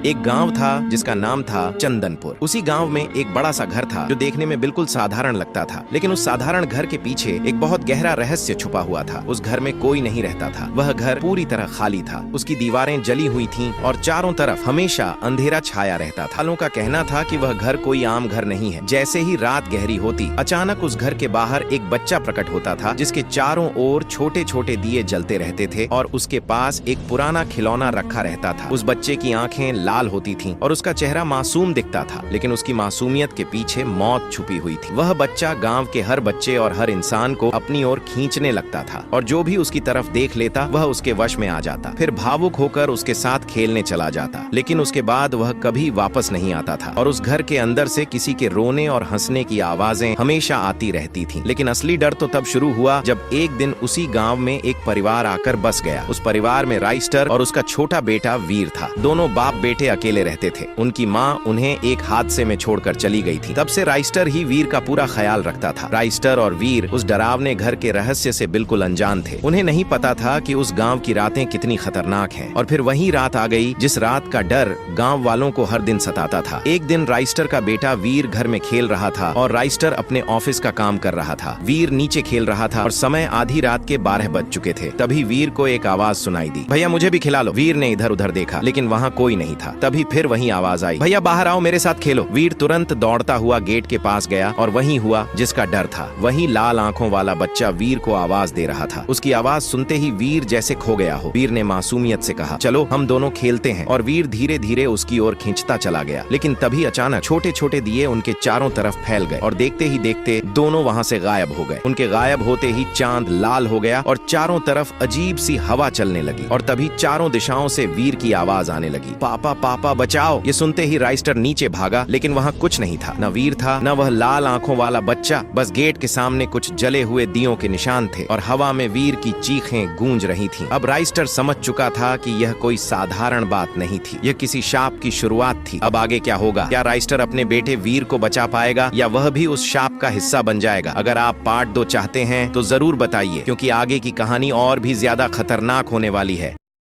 एक गांव था जिसका नाम था चंदनपुर। उसी गांव में एक बड़ा सा घर था जो देखने में बिल्कुल साधारण लगता था, लेकिन उस साधारण घर के पीछे एक बहुत गहरा रहस्य छुपा हुआ था। उस घर में कोई नहीं रहता था, वह घर पूरी तरह खाली था। उसकी दीवारें जली हुई थीं और चारों तरफ हमेशा अंधेरा छाया रहता था। वालों का कहना था कि वह घर कोई आम घर नहीं है। जैसे ही रात गहरी होती, अचानक उस घर के बाहर एक बच्चा प्रकट होता था जिसके चारों ओर छोटे छोटे दिए जलते रहते थे और उसके पास एक पुराना खिलौना रखा रहता था। उस बच्चे की आंखें लाल होती थीं और उसका चेहरा मासूम दिखता था, लेकिन उसकी मासूमियत के पीछे मौत छुपी हुई थी। वह बच्चा गांव के हर बच्चे और हर इंसान को अपनी ओर खींचने लगता था और जो भी उसकी तरफ देख लेता वह उसके वश में आ जाता, फिर भावुक होकर उसके साथ खेलने चला जाता। लेकिन उसके बाद वह कभी वापस नहीं आता था और उस घर के अंदर से किसी के रोने और हंसने की आवाजें हमेशा आती रहती थीं। लेकिन असली डर तो तब शुरू हुआ जब एक दिन उसी गांव में एक परिवार आकर बस गया। उस परिवार में राइस्टर और उसका छोटा बेटा वीर था। दोनों बाप बेटे अकेले रहते थे। उनकी माँ उन्हें एक हादसे में छोड़कर चली गई थी। तब से राइस्टर ही वीर का पूरा ख्याल रखता था। राइस्टर और वीर उस डरावने घर के रहस्य से बिल्कुल अनजान थे। उन्हें नहीं पता था कि उस गांव की रातें कितनी खतरनाक हैं। और फिर वही रात आ गई जिस रात का डर गांव वालों को हर दिन सताता था। एक दिन राइस्टर का बेटा वीर घर में खेल रहा था और राइस्टर अपने ऑफिस का काम कर रहा था। वीर नीचे खेल रहा था और समय आधी रात के 12 बज चुके थे। तभी वीर को एक आवाज सुनाई दी, भैया मुझे भी खिला लो। वीर ने इधर उधर देखा, लेकिन वहाँ कोई नहीं था। तभी फिर वही आवाज आई, भैया बाहर आओ, मेरे साथ खेलो। वीर तुरंत दौड़ता हुआ गेट के पास गया और वही हुआ जिसका डर था। वही लाल आंखों वाला बच्चा वीर को आवाज दे रहा था। उसकी आवाज सुनते ही वीर जैसे खो गया हो। वीर ने मासूमियत से कहा, चलो हम दोनों खेलते हैं। और वीर धीरे धीरे उसकी ओर खींचता चला गया। लेकिन तभी अचानक छोटे छोटे दिए उनके चारों तरफ फैल गए और देखते ही देखते दोनों वहाँ से गायब हो गए। उनके गायब होते ही चांद लाल हो गया और चारों तरफ अजीब सी हवा चलने लगी। और तभी चारों दिशाओं से वीर की आवाज आने लगी, पापा पापा बचाओ। ये सुनते ही राइस्टर नीचे भागा, लेकिन वहाँ कुछ नहीं था। न वीर था, न वह लाल आंखों वाला बच्चा। बस गेट के सामने कुछ जले हुए दियों के निशान थे और हवा में वीर की चीखें गूंज रही थीं। अब राइस्टर समझ चुका था कि यह कोई साधारण बात नहीं थी, यह किसी शाप की शुरुआत थी। अब आगे क्या होगा? क्या राइस्टर अपने बेटे वीर को बचा पाएगा या वह भी उस शाप का हिस्सा बन जाएगा? अगर आप पार्ट 2 चाहते हैं तो जरूर बताइए, क्योंकि आगे की कहानी और भी ज्यादा खतरनाक होने वाली है।